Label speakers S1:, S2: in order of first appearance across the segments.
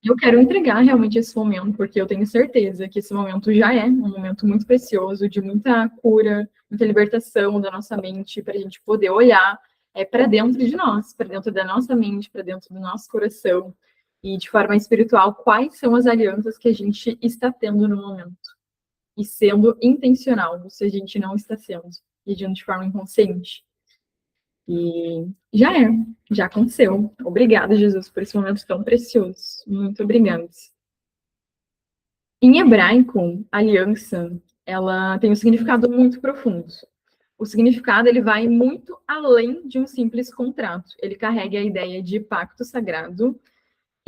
S1: Eu quero entregar realmente esse momento, porque eu tenho certeza que esse momento já é um momento muito precioso, de muita cura, muita libertação da nossa mente, para a gente poder olhar para dentro de nós, para dentro da nossa mente, para dentro do nosso coração, e de forma espiritual, quais são as alianças que a gente está tendo no momento, e sendo intencional, se a gente não está sendo, e agindo de forma inconsciente. E já aconteceu. Obrigada, Jesus, por esse momento tão precioso. Muito obrigada. Em hebraico, aliança, ela tem um significado muito profundo. O significado ele vai muito além de um simples contrato. Ele carrega a ideia de pacto sagrado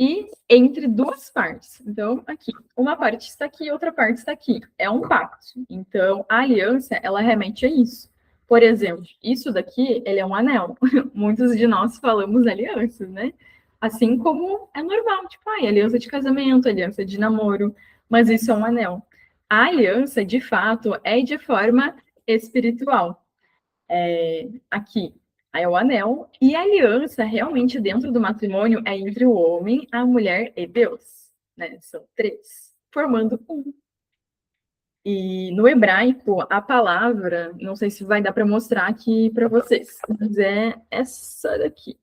S1: e entre duas partes. Então, aqui, uma parte está aqui, outra parte está aqui. É um pacto. Então, a aliança, ela remete a isso. Por exemplo, isso daqui, ele é um anel. Muitos de nós falamos alianças, né? Assim como é normal, tipo, aliança de casamento, aliança de namoro, mas isso é um anel. A aliança, de fato, é de forma espiritual. Aqui é o anel, e a aliança realmente dentro do matrimônio é entre o homem, a mulher e Deus, né? São três, formando um. E no hebraico, a palavra, não sei se vai dar para mostrar aqui para vocês, mas é essa daqui.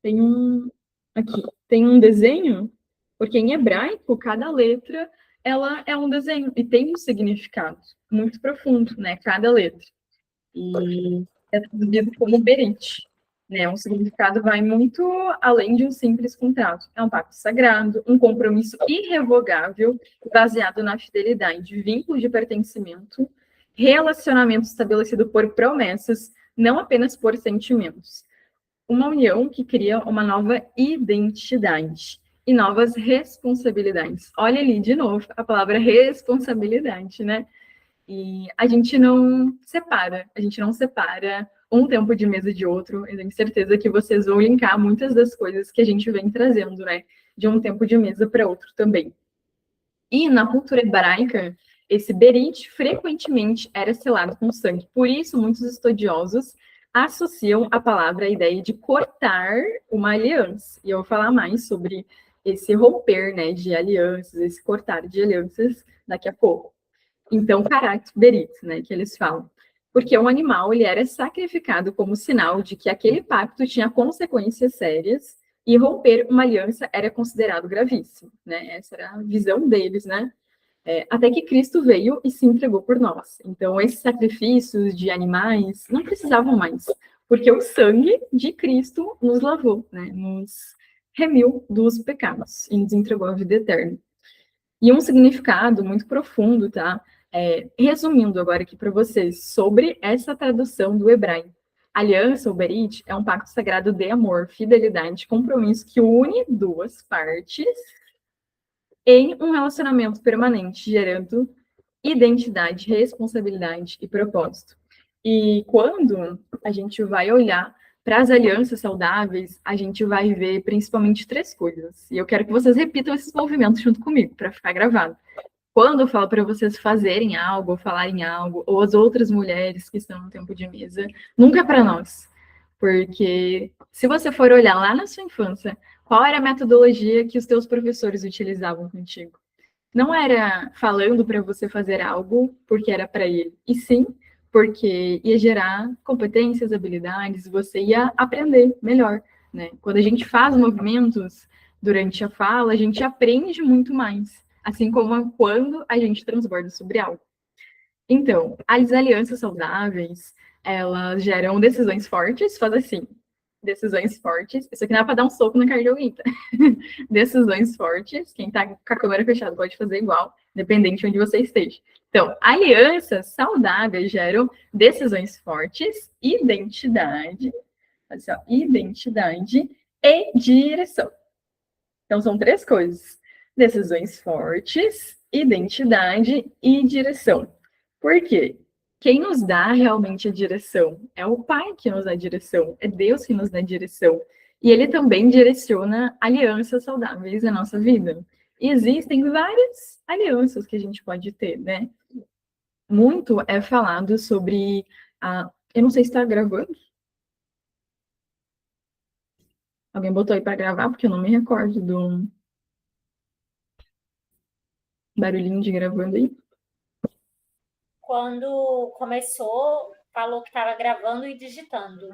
S1: Tem um aqui, tem um desenho, porque em hebraico cada letra ela é um desenho e tem um significado muito profundo, né? Cada letra. E é traduzido como berit, né? Um significado vai muito além de um simples contrato. É um pacto sagrado, um compromisso irrevogável, baseado na fidelidade, vínculo de pertencimento, relacionamento estabelecido por promessas, não apenas por sentimentos. Uma união que cria uma nova identidade e novas responsabilidades. Olha ali de novo a palavra responsabilidade, né? E a gente não separa um tempo de mesa de outro. Eu tenho certeza que vocês vão linkar muitas das coisas que a gente vem trazendo, né? De um tempo de mesa para outro também. E na cultura hebraica, esse berit frequentemente era selado com sangue. Por isso, muitos estudiosos associam a palavra à ideia de cortar uma aliança. E eu vou falar mais sobre esse romper, né, de alianças, esse cortar de alianças daqui a pouco. Então, caráter berito, né, que eles falam. Porque um animal ele era sacrificado como sinal de que aquele pacto tinha consequências sérias e romper uma aliança era considerado gravíssimo, né? Essa era a visão deles, né? Até que Cristo veio e se entregou por nós. Então, esses sacrifícios de animais não precisavam mais, porque o sangue de Cristo nos lavou, né? Nos remiu dos pecados e nos entregou a vida eterna. E um significado muito profundo, tá? Resumindo agora aqui para vocês sobre essa tradução do hebraico. Aliança, ou berit, é um pacto sagrado de amor, fidelidade, compromisso que une duas partes em um relacionamento permanente, gerando identidade, responsabilidade e propósito. E quando a gente vai olhar para as alianças saudáveis, a gente vai ver principalmente três coisas. E eu quero que vocês repitam esses movimentos junto comigo, para ficar gravado. Quando eu falo para vocês fazerem algo, ou falarem algo, ou as outras mulheres que estão no tempo de mesa, nunca é para nós. Porque se você for olhar lá na sua infância, qual era a metodologia que os teus professores utilizavam contigo? Não era falando para você fazer algo porque era para ele, e sim porque ia gerar competências, habilidades, você ia aprender melhor, né? Quando a gente faz movimentos durante a fala, a gente aprende muito mais, assim como quando a gente transborda sobre algo. Então, as alianças saudáveis, elas geram decisões fortes, faz assim, decisões fortes. Isso aqui não é para dar um soco na cara de alguém, tá? Decisões fortes. Quem tá com a câmera fechada pode fazer igual, independente de onde você esteja. Então, alianças saudáveis geram decisões fortes, identidade, assim, ó, identidade e direção. Então, são três coisas: decisões fortes, identidade e direção. Por quê? Quem nos dá realmente a direção é o Pai que nos dá a direção, é Deus que nos dá a direção. E Ele também direciona alianças saudáveis na nossa vida. E existem várias alianças que a gente pode ter, né? Muito é falado sobre a. Eu não sei se está gravando. Alguém botou aí para gravar, porque eu não me recordo do. Barulhinho de gravando aí.
S2: Quando começou, falou que estava gravando e digitando.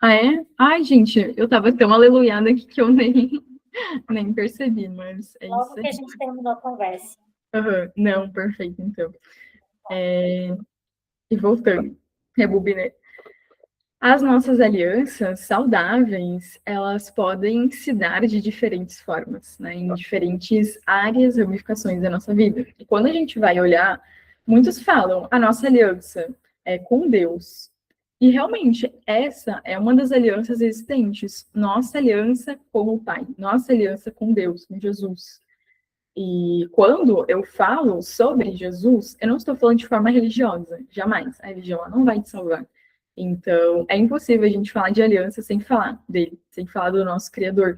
S1: Ah, é? Ai, gente, eu tava tão aleluiada aqui que eu nem percebi, mas é isso
S2: Logo que
S1: aí.
S2: a gente terminou a conversa.
S1: Uhum. Não, perfeito, então. E voltando, rebobinei. As nossas alianças saudáveis, elas podem se dar de diferentes formas, né, em diferentes áreas, ramificações da nossa vida. E quando a gente vai olhar, muitos falam, a nossa aliança é com Deus. E realmente, essa é uma das alianças existentes, nossa aliança com o Pai, nossa aliança com Deus, com Jesus. E quando eu falo sobre Jesus, eu não estou falando de forma religiosa, jamais. A religião não vai te salvar. Então, é impossível a gente falar de aliança sem falar dele, sem falar do nosso Criador.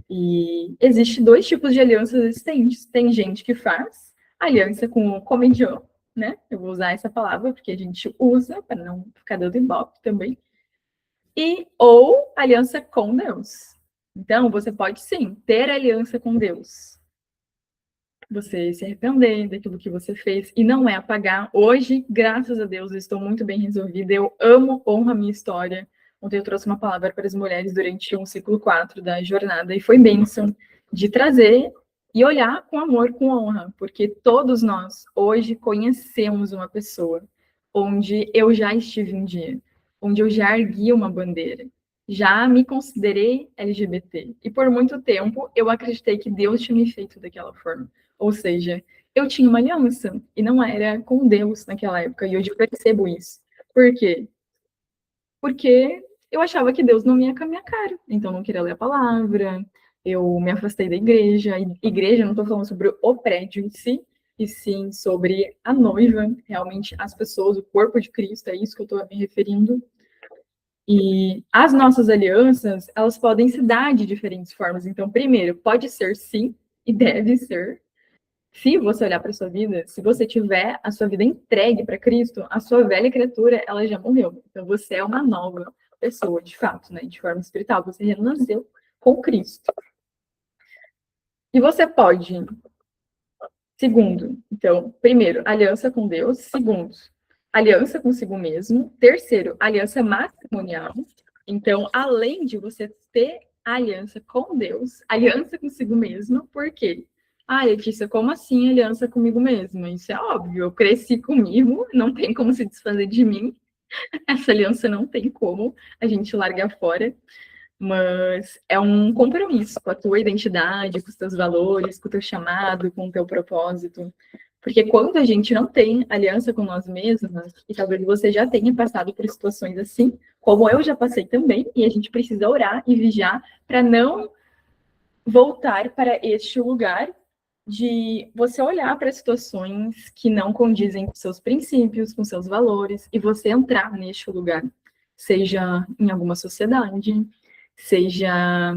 S1: E existe dois tipos de alianças existentes. Tem gente que faz aliança com o comedião, né? Eu vou usar essa palavra porque a gente usa para não ficar dando ibope também. E ou aliança com Deus. Então, você pode sim ter aliança com Deus, você se arrepender daquilo que você fez e não é apagar. Hoje, graças a Deus, eu estou muito bem resolvida. Eu amo, honro a minha história. Ontem eu trouxe uma palavra para as mulheres durante um ciclo 4 da jornada e foi bênção de trazer e olhar com amor, com honra, porque todos nós hoje conhecemos uma pessoa onde eu já estive um dia, onde eu já ergui uma bandeira, já me considerei LGBT e por muito tempo eu acreditei que Deus tinha me feito daquela forma. Ou seja, eu tinha uma aliança e não era com Deus naquela época, e hoje eu percebo isso. Por quê? Porque eu achava que Deus não ia com a minha cara, então não queria ler a palavra, eu me afastei da igreja. Igreja, não estou falando sobre o prédio em si, e sim sobre a noiva, realmente as pessoas, o corpo de Cristo, é isso que eu estou me referindo. E as nossas alianças, elas podem se dar de diferentes formas. Então, primeiro, pode ser sim, e deve ser, se você olhar para a sua vida, se você tiver a sua vida entregue para Cristo, a sua velha criatura, ela já morreu. Então você é uma nova pessoa, de fato, né? De forma espiritual. Você renasceu com Cristo. E você pode, segundo, então, primeiro, aliança com Deus. Segundo, aliança consigo mesmo. Terceiro, aliança matrimonial. Então, além de você ter a aliança com Deus, aliança consigo mesmo, por quê? Ah, Letícia, como assim aliança comigo mesma? Isso é óbvio, eu cresci comigo, não tem como se desfazer de mim, essa aliança não tem como a gente largar fora, mas é um compromisso com a tua identidade, com os teus valores, com o teu chamado, com o teu propósito. Porque quando a gente não tem aliança com nós mesmas, e talvez você já tenha passado por situações assim, como eu já passei também, e a gente precisa orar e vigiar para não voltar para este lugar de você olhar para situações que não condizem com seus princípios, com seus valores, e você entrar neste lugar, seja em alguma sociedade, seja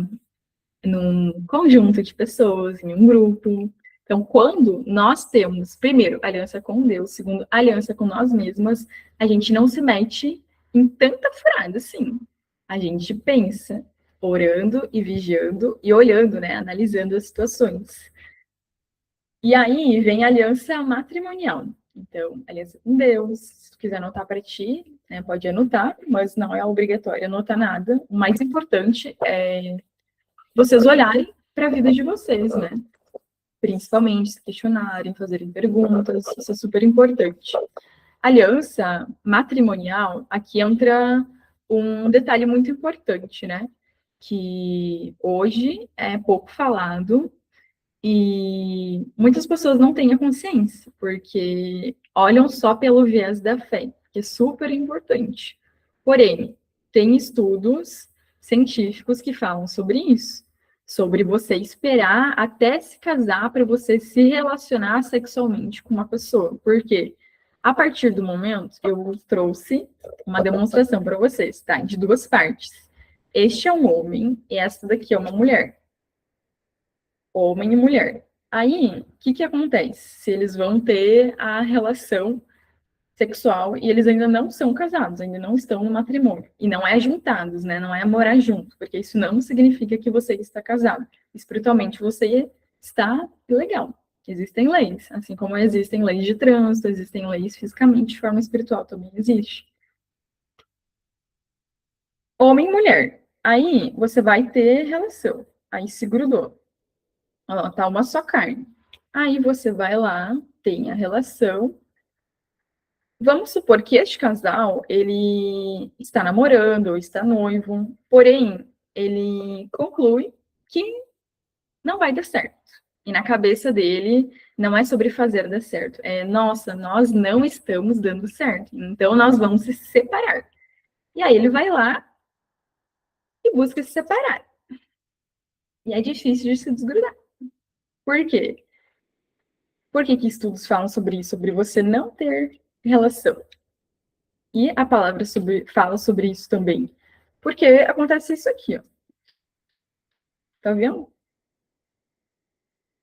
S1: num conjunto de pessoas, em um grupo. Então, quando nós temos, primeiro, aliança com Deus, segundo, aliança com nós mesmas, a gente não se mete em tanta furada assim. A gente pensa, orando e vigiando e olhando, né, analisando as situações. E aí vem a aliança matrimonial. Então, aliança com Deus, se quiser anotar para ti, né, pode anotar, mas não é obrigatório anotar nada. O mais importante é vocês olharem para a vida de vocês, né? Principalmente se questionarem, fazerem perguntas, isso é super importante. Aliança matrimonial, aqui entra um detalhe muito importante, né? Que hoje é pouco falado e muitas pessoas não têm a consciência, porque olham só pelo viés da fé, que é super importante. Porém, tem estudos científicos que falam sobre isso, sobre você esperar até se casar para você se relacionar sexualmente com uma pessoa. Por quê? A partir do momento, eu trouxe uma demonstração para vocês, tá? De duas partes. Este é um homem e essa daqui é uma mulher, homem e mulher. Aí, o que que acontece? Se eles vão ter a relação sexual e eles ainda não são casados, ainda não estão no matrimônio. E não é juntados, né? Não é morar junto, porque isso não significa que você está casado. Espiritualmente você está legal, Existem leis, assim como existem leis de trânsito, existem leis fisicamente, de forma espiritual também existe. Homem e mulher. Aí você vai ter relação. Aí se grudou. Ó, tá uma só carne. Aí você vai lá, tem a relação. Vamos supor que este casal, ele está namorando ou está noivo, porém, ele conclui que não vai dar certo. E na cabeça dele, não é sobre fazer dar certo. É, nossa, nós não estamos dando certo. Então, nós vamos se separar. E aí ele vai lá e busca se separar. E é difícil de se desgrudar. Por quê? Por que estudos falam sobre isso? Sobre você não ter relação. E a palavra fala sobre isso também. Porque acontece isso aqui, ó. Tá vendo?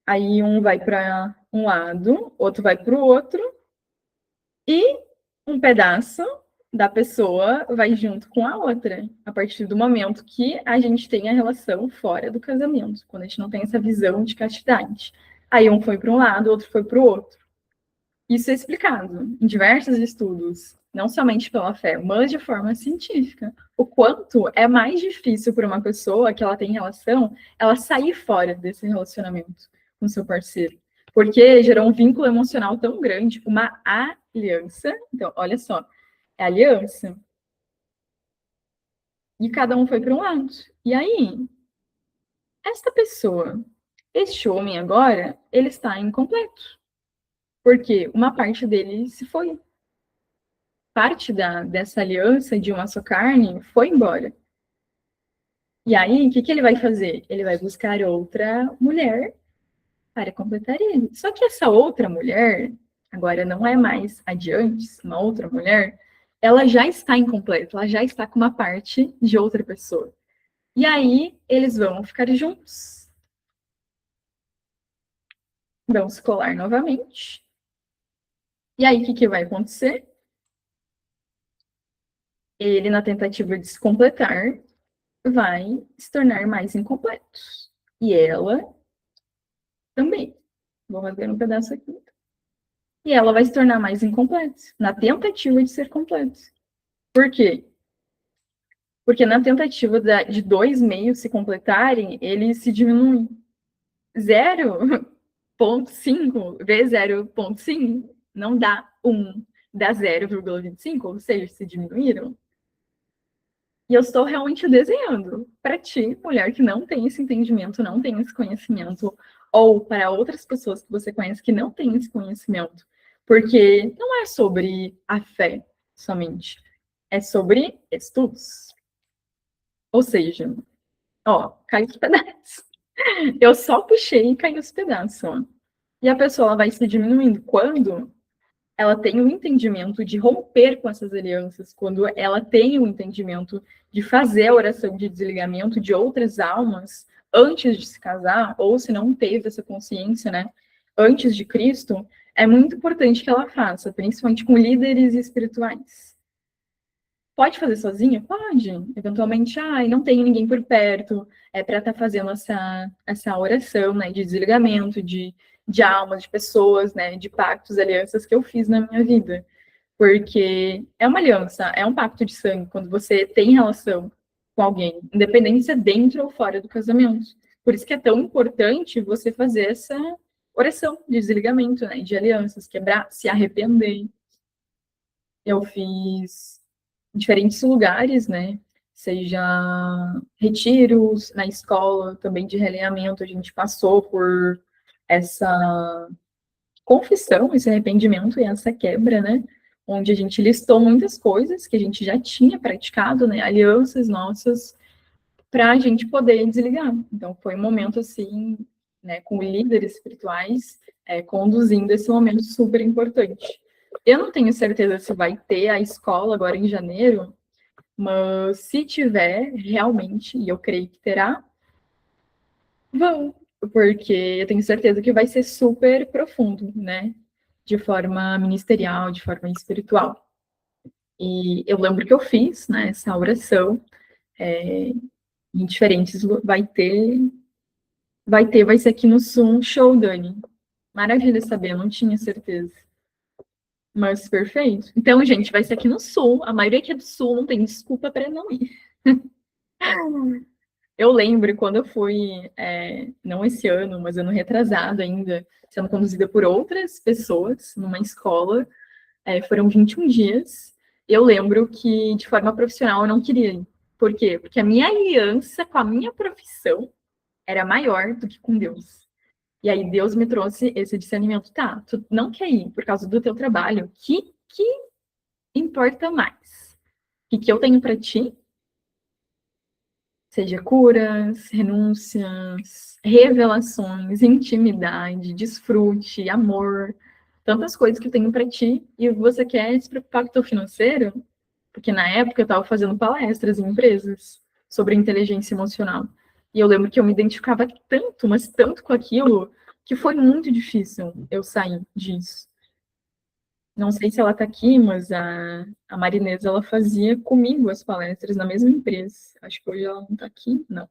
S1: Aí um vai para um lado, outro vai para o outro, e um pedaço da pessoa vai junto com a outra, a partir do momento que a gente tem a relação fora do casamento, quando a gente não tem essa visão de castidade. Aí um foi para um lado, outro foi para o outro. Isso é explicado em diversos estudos, não somente pela fé, mas de forma científica. O quanto é mais difícil para uma pessoa que ela tem relação, ela sair fora desse relacionamento com seu parceiro. Porque gerou um vínculo emocional tão grande, uma aliança. Então, olha só, é aliança. E cada um foi para um lado. E aí, esta pessoa, este homem agora, ele está incompleto. Porque uma parte dele se foi. Parte dessa aliança de uma só carne foi embora. E aí, o que ele vai fazer? Ele vai buscar outra mulher para completar ele. Só que essa outra mulher, agora não é mais adiante, uma outra mulher, ela já está incompleta, ela já está com uma parte de outra pessoa. E aí, eles vão ficar juntos. Vão se colar novamente. E aí, o que vai acontecer? Ele, na tentativa de se completar, vai se tornar mais incompleto. E ela também. Vou rasgar um pedaço aqui. E ela vai se tornar mais incompleta, na tentativa de ser completa. Por quê? Porque na tentativa de dois meios se completarem, eles se diminuem. 0,5 vezes 0,5 não dá 1, dá 0,25, ou seja, se diminuíram. E eu estou realmente desenhando para ti, mulher que não tem esse entendimento, não tem esse conhecimento, ou para outras pessoas que você conhece que não têm esse conhecimento. Porque não é sobre a fé somente, é sobre estudos. Ou seja, ó, caiu os pedaços. Eu só puxei e caiu os pedaços, ó. E a pessoa ela vai se diminuindo. Quando ela tem o entendimento de romper com essas alianças, quando ela tem o entendimento de fazer a oração de desligamento de outras almas antes de se casar, ou se não teve essa consciência, né, antes de Cristo, é muito importante que ela faça, principalmente com líderes espirituais. Pode fazer sozinha? Pode. Eventualmente, não tenho ninguém por perto para estar fazendo essa oração, né, de desligamento, de almas, de pessoas, né, de pactos, alianças que eu fiz na minha vida. Porque é uma aliança, é um pacto de sangue, quando você tem relação com alguém, independente se é dentro ou fora do casamento. Por isso que é tão importante você fazer essa oração de desligamento, né, de alianças, quebrar, se arrepender. Eu fiz em diferentes lugares, né? Seja retiros na escola, também de realinhamento, a gente passou por essa confissão, esse arrependimento e essa quebra, né? Onde a gente listou muitas coisas que a gente já tinha praticado, né? Alianças nossas, para a gente poder desligar. Então, foi um momento, assim, né, com líderes espirituais, conduzindo esse momento super importante. Eu não tenho certeza se vai ter a escola agora em janeiro, mas se tiver, realmente, e eu creio que terá, vão, porque eu tenho certeza que vai ser super profundo, né? De forma ministerial, de forma espiritual. E eu lembro que eu fiz, né, essa oração, em diferentes, vai ser aqui no Zoom Show, Dani. Maravilha saber, eu não tinha certeza. Mas perfeito. Então, gente, vai ser aqui no Sul. A maioria aqui é do Sul, não tem desculpa para não ir. Eu lembro quando eu fui, não esse ano, mas ano retrasado ainda, sendo conduzida por outras pessoas numa escola. Foram 21 dias. Eu lembro que, de forma profissional, eu não queria ir. Por quê? Porque a minha aliança com a minha profissão era maior do que com Deus. E aí Deus me trouxe esse discernimento. Tá, tu não quer ir por causa do teu trabalho. Que importa mais? O que eu tenho para ti? Seja curas, renúncias, revelações, intimidade, desfrute, amor, tantas coisas que eu tenho para ti, e você quer se preocupar com o teu financeiro? Porque na época eu estava fazendo palestras em empresas sobre inteligência emocional. E eu lembro que eu me identificava tanto, mas tanto com aquilo, que foi muito difícil eu sair disso. Não sei se ela está aqui, mas a Marinesa, ela fazia comigo as palestras na mesma empresa. Acho que hoje ela não está aqui, não.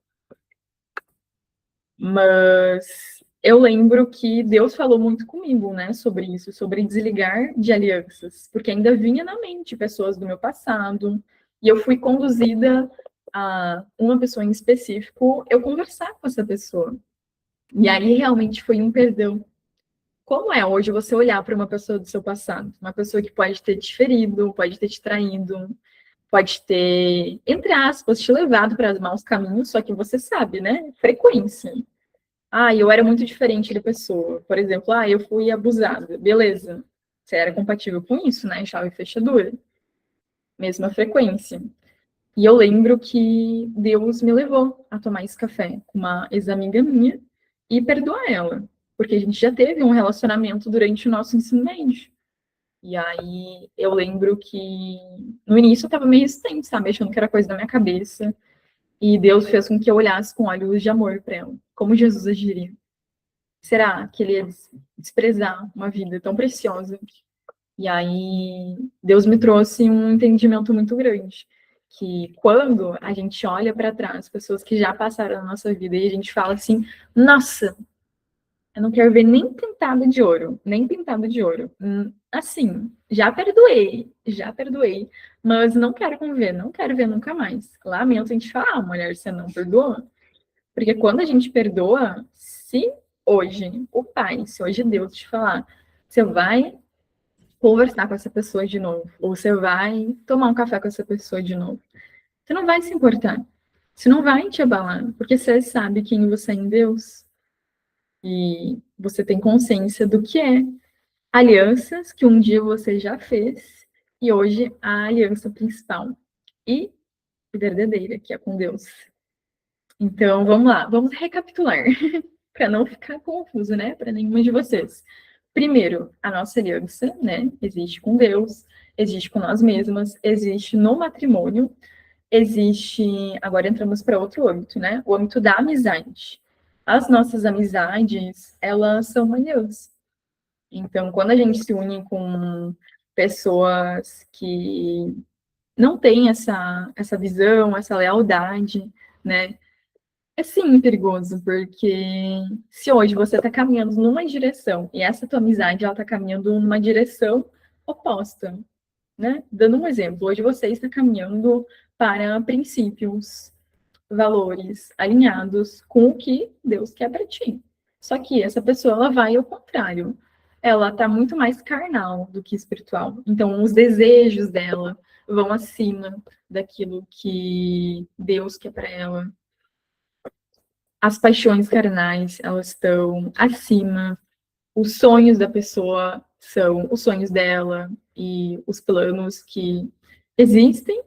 S1: Mas eu lembro que Deus falou muito comigo, né, sobre isso, sobre desligar de alianças, porque ainda vinha na mente pessoas do meu passado, e eu fui conduzida a uma pessoa em específico, eu conversar com essa pessoa. E aí realmente foi um perdão. Como é hoje você olhar para uma pessoa do seu passado? Uma pessoa que pode ter te ferido, pode ter te traído, pode ter, entre aspas, te levado para maus caminhos, só que você sabe, né? Frequência. Eu era muito diferente da pessoa. Por exemplo, eu fui abusada. Beleza. Você era compatível com isso, né? Chave e fechadura. Mesma frequência. E eu lembro que Deus me levou a tomar esse café com uma ex-amiga minha e perdoar ela. Porque a gente já teve um relacionamento durante o nosso ensino médio. E aí eu lembro que no início eu tava meio resistente, sabe? Achando que era coisa da minha cabeça. E Deus fez com que eu olhasse com olhos de amor para ela. Como Jesus agiria. Será que ele ia desprezar uma vida tão preciosa? E aí, Deus me trouxe um entendimento muito grande. Que quando a gente olha para trás, pessoas que já passaram na nossa vida, e a gente fala assim: nossa, eu não quero ver nem pintado de ouro, nem pintado de ouro. Assim, já perdoei, mas não quero conviver, não quero ver nunca mais. Lamento a gente falar, mulher, você não perdoa? Porque quando a gente perdoa, se hoje o Pai, se hoje Deus te falar, você vai conversar com essa pessoa de novo, ou você vai tomar um café com essa pessoa de novo, você não vai se importar. Você não vai te abalar, porque você sabe quem você é em Deus. E você tem consciência do que é alianças que um dia você já fez, e hoje a aliança principal e verdadeira, que é com Deus. Então, vamos lá, vamos recapitular. Para não ficar confuso, né, para nenhuma de vocês. Primeiro, a nossa aliança, né, existe com Deus, existe com nós mesmas, existe no matrimônio, existe, agora entramos para outro âmbito, né, o âmbito da amizade. As nossas amizades, elas são uma aliança. Então, quando a gente se une com pessoas que não têm essa visão, essa lealdade, né, é sim perigoso, porque se hoje você está caminhando numa direção e essa tua amizade ela está caminhando numa direção oposta, né? Dando um exemplo, hoje você está caminhando para princípios, valores alinhados com o que Deus quer para ti. Só que essa pessoa ela vai ao contrário. Ela está muito mais carnal do que espiritual. Então, os desejos dela vão acima daquilo que Deus quer para ela. As paixões carnais, elas estão acima, os sonhos da pessoa são os sonhos dela e os planos que existem.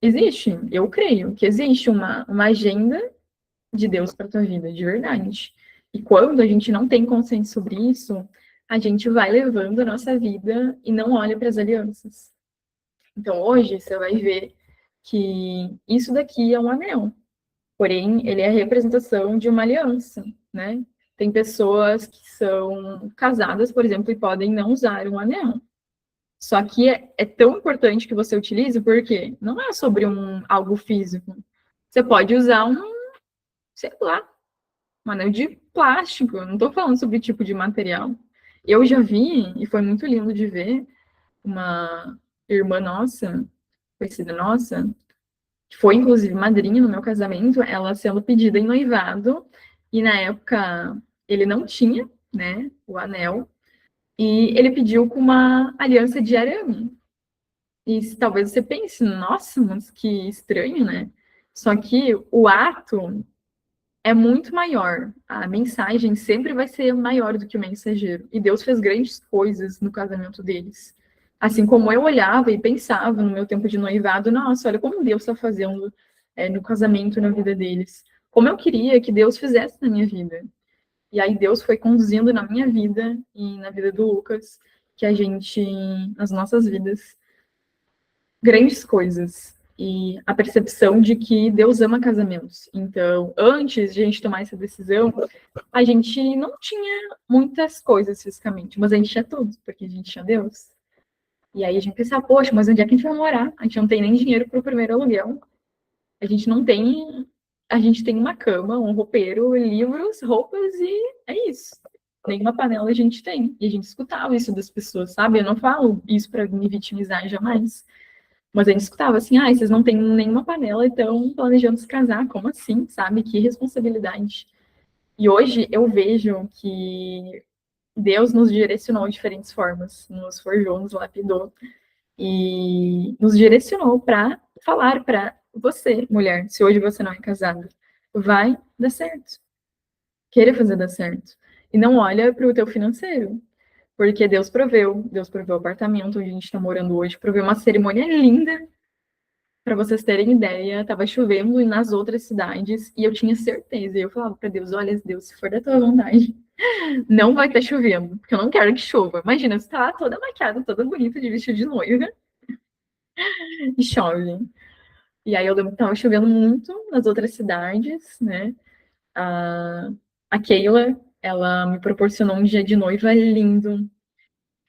S1: Existe, eu creio que existe uma agenda de Deus para a tua vida, de verdade. E quando a gente não tem consciência sobre isso, a gente vai levando a nossa vida e não olha para as alianças. Então, hoje, você vai ver que isso daqui é um anel. Porém, ele é a representação de uma aliança, né? Tem pessoas que são casadas, por exemplo, e podem não usar um anel. Só que é tão importante que você utilize, porque não é sobre algo físico. Você pode usar sei lá, um anel de plástico, eu não estou falando sobre tipo de material. Eu já vi, e foi muito lindo de ver, uma irmã nossa, conhecida nossa, que foi inclusive madrinha no meu casamento, ela sendo pedida em noivado, e na época ele não tinha, né, o anel, e ele pediu com uma aliança de arame. E talvez você pense, nossa, mas que estranho, né? Só que o ato é muito maior. A mensagem sempre vai ser maior do que o mensageiro. E Deus fez grandes coisas no casamento deles. Assim como eu olhava e pensava no meu tempo de noivado, nossa, olha como Deus está fazendo no casamento, na vida deles. Como eu queria que Deus fizesse na minha vida. E aí Deus foi conduzindo na minha vida e na vida do Lucas, que a gente, nas nossas vidas, grandes coisas. E a percepção de que Deus ama casamentos. Então, antes de a gente tomar essa decisão, a gente não tinha muitas coisas fisicamente, mas a gente tinha tudo, porque a gente tinha Deus. E aí a gente pensava, poxa, mas onde é que a gente vai morar? A gente não tem nem dinheiro para o primeiro aluguel. A gente não tem. A gente tem uma cama, um roupeiro, livros, roupas e é isso. Nenhuma panela a gente tem. E a gente escutava isso das pessoas, sabe? Eu não falo isso para me vitimizar jamais. Mas a gente escutava assim, ah, vocês não têm nenhuma panela e estão planejando se casar, como assim, sabe? Que responsabilidade. E hoje eu vejo que Deus nos direcionou de diferentes formas, nos forjou, nos lapidou e nos direcionou para falar para você, mulher, se hoje você não é casada, vai dar certo. Queira fazer dar certo. E não olha para o teu financeiro, porque Deus proveu o apartamento onde a gente está morando hoje, proveu uma cerimônia linda. Para vocês terem ideia, estava chovendo nas outras cidades e eu tinha certeza. E eu falava para Deus: olha, Deus, se for da tua vontade, não vai estar chovendo, porque eu não quero que chova. Imagina, você tá toda maquiada, toda bonita de vestido de noiva e chove. E aí eu lembro que estava chovendo muito nas outras cidades, né? A, a Keila, ela me proporcionou um dia de noiva lindo.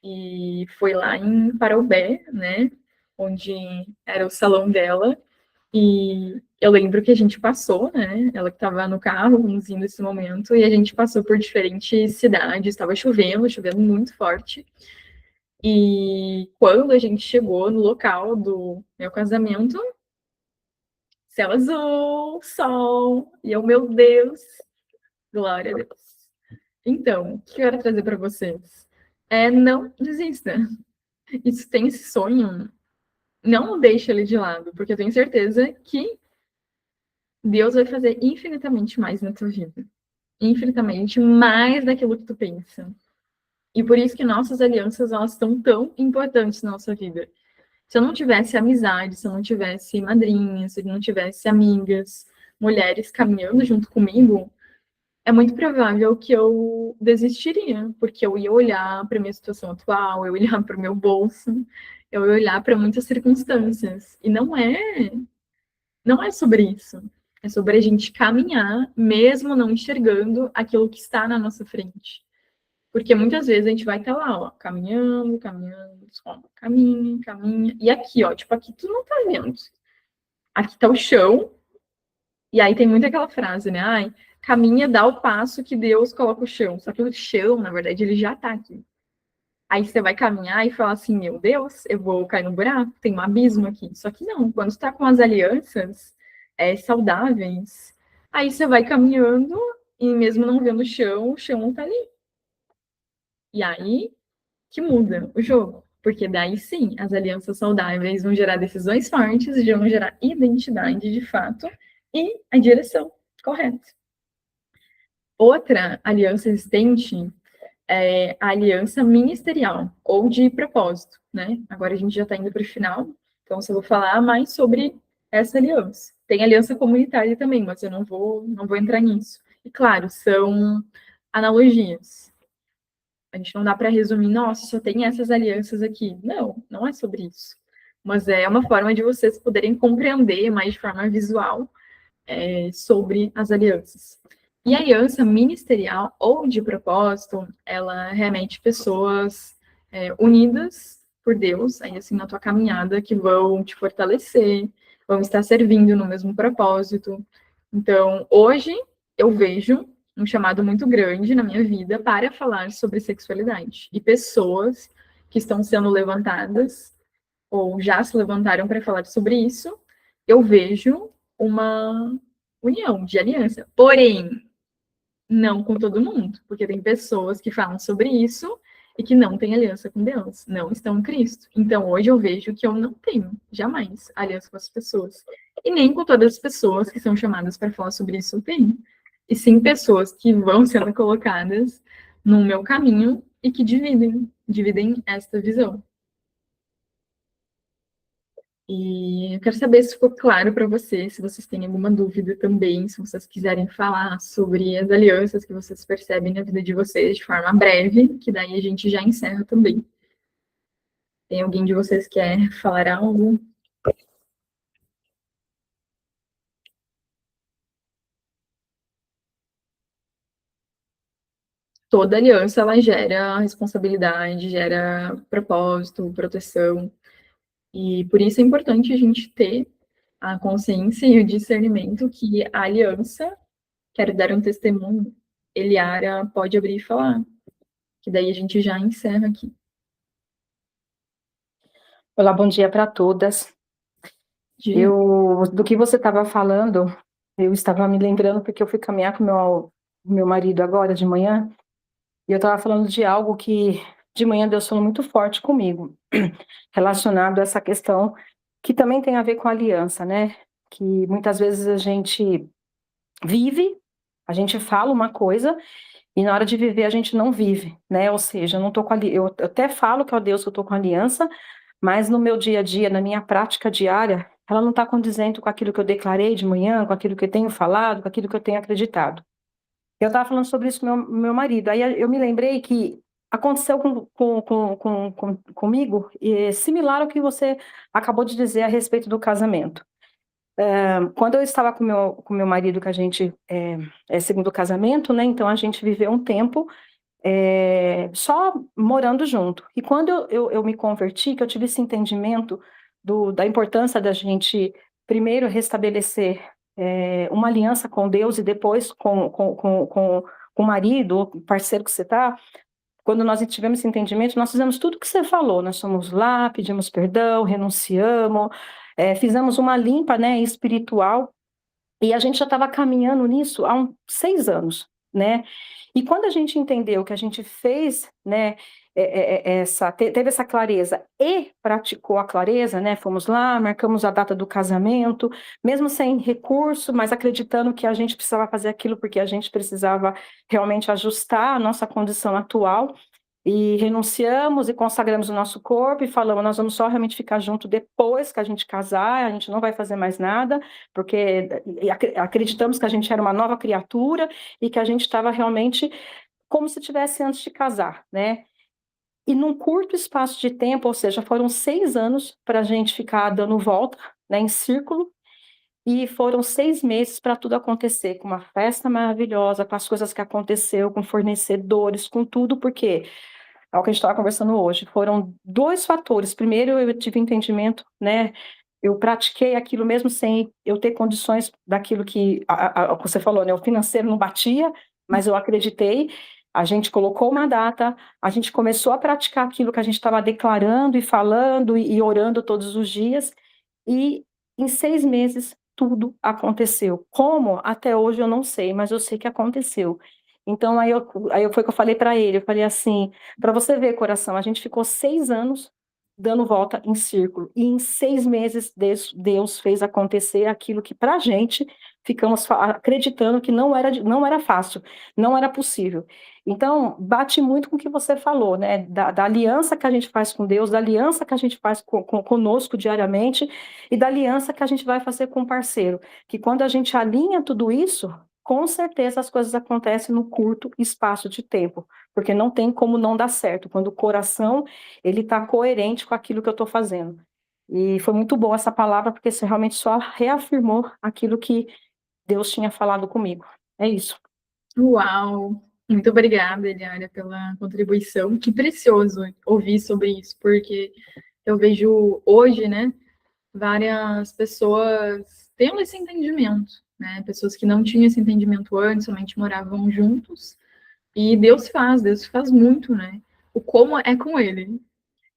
S1: E foi lá em Parobé, né? Onde era o salão dela. E eu lembro que a gente passou, né? Ela que estava no carro, conduzindo esse momento, e a gente passou por diferentes cidades, estava chovendo, chovendo muito forte. E quando a gente chegou no local do meu casamento, céu azul, sol, e eu, meu Deus, glória a Deus. Então, o que eu quero trazer para vocês? Não desista. E se tem esse sonho, não deixe ele de lado, porque eu tenho certeza que Deus vai fazer infinitamente mais na tua vida. Infinitamente mais daquilo que tu pensa. E por isso que nossas alianças, elas estão tão importantes na nossa vida. Se eu não tivesse amizade, se eu não tivesse madrinhas, se eu não tivesse amigas, mulheres caminhando junto comigo, é muito provável que eu desistiria, porque eu ia olhar para minha situação atual, eu ia olhar para o meu bolso, eu ia olhar para muitas circunstâncias. E não é sobre isso. É sobre a gente caminhar, mesmo não enxergando aquilo que está na nossa frente. Porque muitas vezes a gente vai estar lá, ó, caminhando, caminhando, ó, caminha, caminha. E aqui, ó, tipo, aqui tu não tá vendo. Aqui tá o chão. E aí tem muito aquela frase, né? Ai, caminha, dá o passo que Deus coloca o chão. Só que o chão, na verdade, ele já tá aqui. Aí você vai caminhar e falar assim, meu Deus, eu vou cair no buraco, tem um abismo aqui. Só que não, quando você tá com as alianças saudáveis, aí você vai caminhando e mesmo não vendo o chão não tá ali. E aí que muda o jogo. Porque daí sim, as alianças saudáveis vão gerar decisões fortes, vão gerar identidade de fato e a direção correta. Outra aliança existente é a aliança ministerial ou de propósito, né? Agora a gente já está indo para o final, então eu vou falar mais sobre essa aliança. Tem aliança comunitária também, mas eu não vou entrar nisso. E claro, são analogias. A gente não dá para resumir, nossa, só tem essas alianças aqui. Não, não é sobre isso. Mas é uma forma de vocês poderem compreender mais de forma visual sobre as alianças. E a aliança ministerial ou de propósito, ela remete pessoas unidas por Deus, aí assim, na tua caminhada, que vão te fortalecer, vão estar servindo no mesmo propósito. Então, hoje, eu vejo um chamado muito grande na minha vida para falar sobre sexualidade. E pessoas que estão sendo levantadas ou já se levantaram para falar sobre isso, eu vejo uma união de aliança. Porém, não com todo mundo, porque tem pessoas que falam sobre isso e que não têm aliança com Deus, não estão em Cristo. Então, hoje eu vejo que eu não tenho, jamais, aliança com as pessoas. E nem com todas as pessoas que são chamadas para falar sobre isso eu tenho. E sim pessoas que vão sendo colocadas no meu caminho e que dividem esta visão. E eu quero saber se ficou claro para vocês, se vocês têm alguma dúvida também, se vocês quiserem falar sobre as alianças que vocês percebem na vida de vocês de forma breve, que daí a gente já encerra também. Tem alguém de vocês que quer falar algo? Toda aliança, ela gera responsabilidade, gera propósito, proteção. E por isso é importante a gente ter a consciência e o discernimento que a aliança, quero dar um testemunho, Eliara pode abrir e falar, que daí a gente já encerra aqui.
S3: Olá, bom dia para todas. Do que você estava falando, eu estava me lembrando porque eu fui caminhar com meu marido agora de manhã, e eu estava falando de algo que de manhã Deus falou muito forte comigo, relacionado a essa questão que também tem a ver com a aliança, né? Que muitas vezes a gente vive, a gente fala uma coisa e na hora de viver a gente não vive, né? Ou seja, eu não tô com eu até falo que é o Deus que eu tô com aliança, mas no meu dia a dia, na minha prática diária, ela não está condizente com aquilo que eu declarei de manhã, com aquilo que eu tenho falado, com aquilo que eu tenho acreditado. Eu estava falando sobre isso com meu marido, aí eu me lembrei que aconteceu comigo, similar ao que você acabou de dizer a respeito do casamento. Quando eu estava com meu marido, que a gente é segundo casamento, né? Então a gente viveu um tempo só morando junto. E quando eu me converti, que eu tive esse entendimento da importância da gente primeiro restabelecer uma aliança com Deus e depois com o marido, o parceiro que você está, quando nós tivemos esse entendimento, nós fizemos tudo o que você falou, nós fomos lá, pedimos perdão, renunciamos, fizemos uma limpa, né, espiritual, e a gente já estava caminhando nisso há uns 6 anos, né? E quando a gente entendeu que a gente fez, né, teve essa clareza e praticou a clareza, né? Fomos lá, marcamos a data do casamento, mesmo sem recurso, mas acreditando que a gente precisava fazer aquilo porque a gente precisava realmente ajustar a nossa condição atual. E renunciamos e consagramos o nosso corpo e falamos, nós vamos só realmente ficar junto depois que a gente casar, a gente não vai fazer mais nada, porque acreditamos que a gente era uma nova criatura e que a gente estava realmente como se tivesse antes de casar, né? E num curto espaço de tempo, ou seja, foram 6 anos para a gente ficar dando volta, né, em círculo, e foram 6 meses para tudo acontecer, com uma festa maravilhosa, com as coisas que aconteceu, com fornecedores, com tudo, porque é o que a gente estava conversando hoje, foram 2 fatores. Primeiro, eu tive entendimento, né? Eu pratiquei aquilo mesmo sem eu ter condições daquilo que você falou, né? O financeiro não batia, mas eu acreditei. A gente colocou uma data, a gente começou a praticar aquilo que a gente estava declarando e falando e orando todos os dias, e em 6 meses tudo aconteceu. Como? Até hoje eu não sei, mas eu sei que aconteceu. Então, aí foi o que eu falei para ele, eu falei assim, para você ver, coração, a gente ficou 6 anos dando volta em círculo, e em 6 meses Deus fez acontecer aquilo que para a gente ficamos acreditando que não era fácil, não era possível. Então, bate muito com o que você falou, né, da aliança que a gente faz com Deus, da aliança que a gente faz conosco diariamente, e da aliança que a gente vai fazer com o parceiro, que quando a gente alinha tudo isso, com certeza as coisas acontecem no curto espaço de tempo, porque não tem como não dar certo, quando o coração ele está coerente com aquilo que eu estou fazendo. E foi muito boa essa palavra, porque você realmente só reafirmou aquilo que Deus tinha falado comigo. É isso.
S1: Uau! Muito obrigada, Eliara, pela contribuição. Que precioso ouvir sobre isso, porque eu vejo hoje, né, várias pessoas tendo esse entendimento né? Pessoas que não tinham esse entendimento antes, somente moravam juntos. E Deus faz muito, né? O como é com Ele.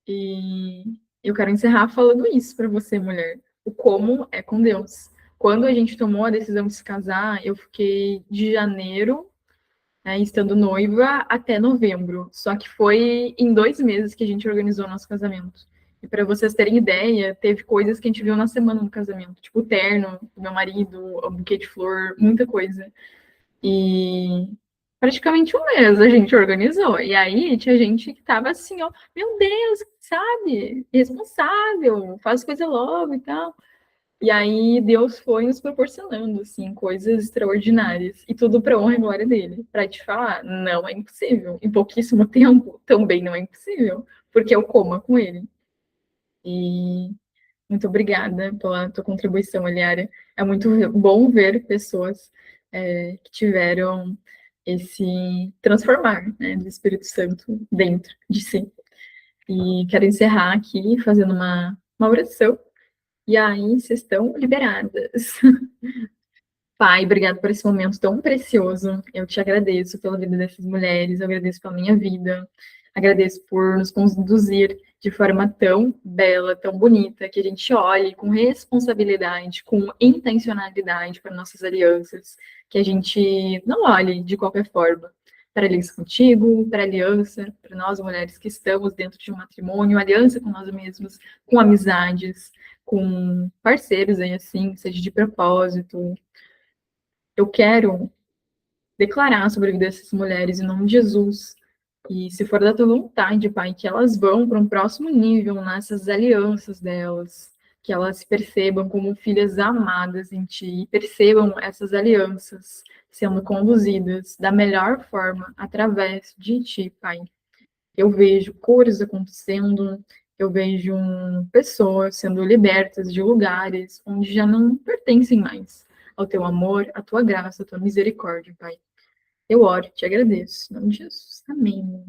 S1: E eu quero encerrar falando isso para você, mulher. O como é com Deus. Quando a gente tomou a decisão de se casar, eu fiquei de janeiro, né, estando noiva, até novembro. Só que foi em 2 meses que a gente organizou nosso casamento. E para vocês terem ideia, teve coisas que a gente viu na semana do casamento, tipo o terno do meu marido, o buquê de flor, muita coisa. E praticamente um mês a gente organizou. E aí tinha gente que tava assim, ó, meu Deus, sabe? Irresponsável, faz coisa logo e tal. E aí Deus foi nos proporcionando, assim, coisas extraordinárias. E tudo para honra e glória dele. Para te falar, não é impossível. Em pouquíssimo tempo, também não é impossível. Porque eu coma com ele. E muito obrigada pela tua contribuição, Eliara. É muito bom ver pessoas que tiveram esse transformar, né, do Espírito Santo dentro de si. E quero encerrar aqui fazendo uma oração. E aí, vocês estão liberadas. Pai, obrigado por esse momento tão precioso. Eu te agradeço pela vida dessas mulheres, eu agradeço pela minha vida, agradeço por nos conduzir de forma tão bela, tão bonita, que a gente olhe com responsabilidade, com intencionalidade para nossas alianças, que a gente não olhe de qualquer forma para aliança contigo, para aliança, para nós mulheres que estamos dentro de um matrimônio, aliança com nós mesmos, com amizades, com parceiros aí assim, seja de propósito. Eu quero declarar sobre a vida dessas mulheres em nome de Jesus. E se for da tua vontade, Pai, que elas vão para um próximo nível nessas alianças delas, que elas se percebam como filhas amadas em Ti, e percebam essas alianças sendo conduzidas da melhor forma através de Ti, Pai. Eu vejo cores acontecendo, eu vejo pessoas sendo libertas de lugares onde já não pertencem mais ao teu amor, à tua graça, à tua misericórdia, Pai. Eu oro, te agradeço. Em nome de Jesus. Amém.